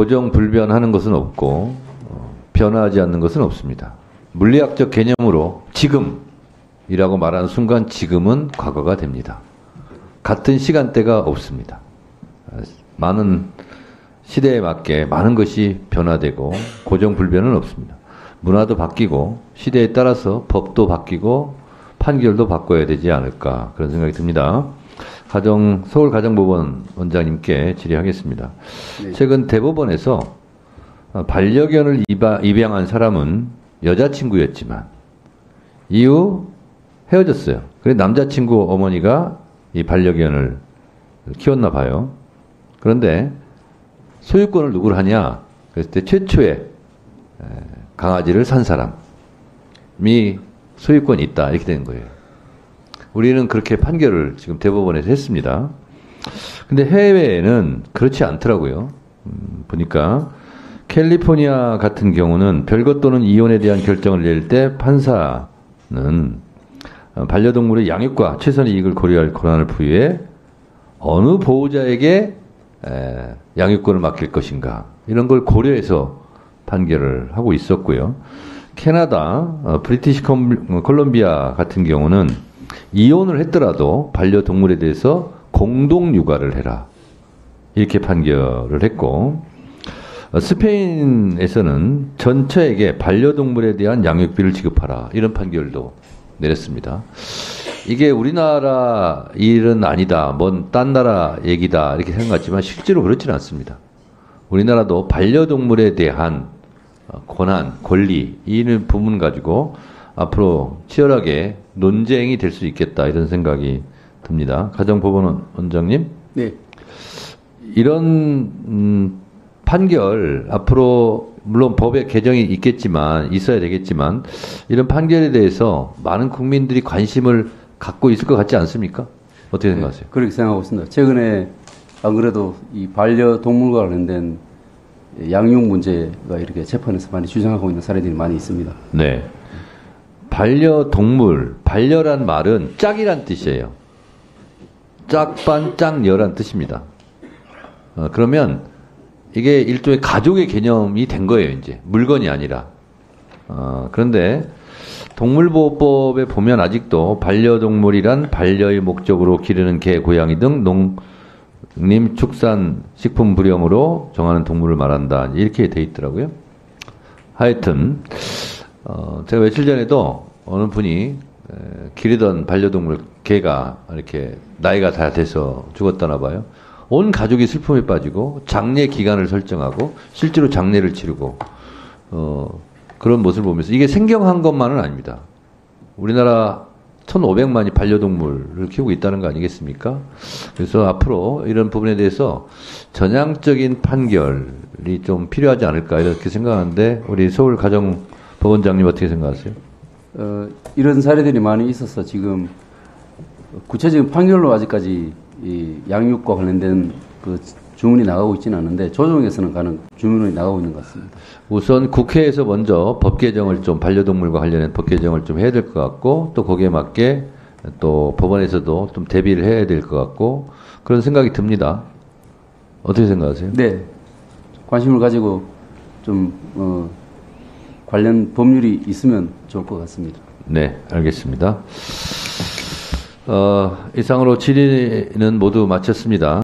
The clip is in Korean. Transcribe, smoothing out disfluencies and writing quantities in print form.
고정불변하는 것은 없고 변화하지 않는 것은 없습니다. 물리학적 개념으로 지금이라고 말하는 순간 지금은 과거가 됩니다. 같은 시간대가 없습니다. 많은 시대에 맞게 많은 것이 변화되고 고정불변은 없습니다. 문화도 바뀌고 시대에 따라서 법도 바뀌고 판결도 바꿔야 되지 않을까 그런 생각이 듭니다. 서울가정법원 원장님께 질의하겠습니다. 네. 최근 대법원에서 반려견을 입양한 사람은 여자친구였지만 이후 헤어졌어요. 그래서 남자친구 어머니가 이 반려견을 키웠나 봐요. 그런데 소유권을 누구를 하냐? 그랬을 때 최초의 강아지를 산 사람이 소유권이 있다. 이렇게 되는 거예요. 우리는 그렇게 판결을 지금 대법원에서 했습니다. 근데 해외에는 그렇지 않더라고요. 보니까 캘리포니아 같은 경우는 별것 또는 이혼에 대한 결정을 낼 때 판사는 반려동물의 양육과 최선의 이익을 고려할 권한을 부여해 어느 보호자에게 양육권을 맡길 것인가 이런 걸 고려해서 판결을 하고 있었고요. 캐나다, 브리티시 콜롬비아 같은 경우는 이혼을 했더라도 반려동물에 대해서 공동 육아를 해라 이렇게 판결을 했고, 스페인에서는 전처에게 반려동물에 대한 양육비를 지급하라 이런 판결도 내렸습니다. 이게 우리나라 일은 아니다, 뭔 딴 나라 얘기다 이렇게 생각하지만 실제로 그렇지는 않습니다. 우리나라도 반려동물에 대한 권한, 권리 이런 부분 가지고 앞으로 치열하게 논쟁이 될 수 있겠다 이런 생각이 듭니다. 가정법원 원장님, 네. 이런 판결 앞으로 물론 법의 개정이 있어야 되겠지만 이런 판결에 대해서 많은 국민들이 관심을 갖고 있을 것 같지 않습니까? 어떻게 생각하세요? 네, 그렇게 생각하고 있습니다. 최근에 안 그래도 이 반려동물과 관련된 양육 문제가 이렇게 재판에서 많이 주장하고 있는 사례들이 많이 있습니다. 네. 반려동물, 반려란 말은 짝이란 뜻이에요. 짝반짝녀란 뜻입니다. 그러면 이게 일종의 가족의 개념이 된 거예요, 이제. 물건이 아니라. 그런데 동물보호법에 보면 아직도 반려동물이란 반려의 목적으로 기르는 개, 고양이 등 농림, 축산, 식품 불용으로 정하는 동물을 말한다. 이렇게 돼 있더라고요. 하여튼, 제가 며칠 전에도 어느 분이 기르던 반려동물 개가 이렇게 나이가 다 돼서 죽었다나 봐요. 온 가족이 슬픔에 빠지고 장례 기간을 설정하고 실제로 장례를 치르고 그런 모습을 보면서 이게 생경한 것만은 아닙니다. 우리나라 1,500만이 반려동물을 키우고 있다는 거 아니겠습니까? 그래서 앞으로 이런 부분에 대해서 전향적인 판결이 좀 필요하지 않을까 이렇게 생각하는데 우리 서울가정법원장님 어떻게 생각하세요? 이런 사례들이 많이 있어서 지금 구체적인 판결로 아직까지 이 양육과 관련된 그 주문이 나가고 있지는 않은데 조정에서는 가는 주문이 나가고 있는 것 같습니다. 우선 국회에서 먼저 법 개정을 좀 반려동물과 관련된 법 개정을 좀 해야 될 것 같고 또 거기에 맞게 또 법원에서도 좀 대비를 해야 될 것 같고 그런 생각이 듭니다. 어떻게 생각하세요? 네, 관심을 가지고 좀 관련 법률이 있으면 좋을 것 같습니다. 네, 알겠습니다. 이상으로 질의는 모두 마쳤습니다.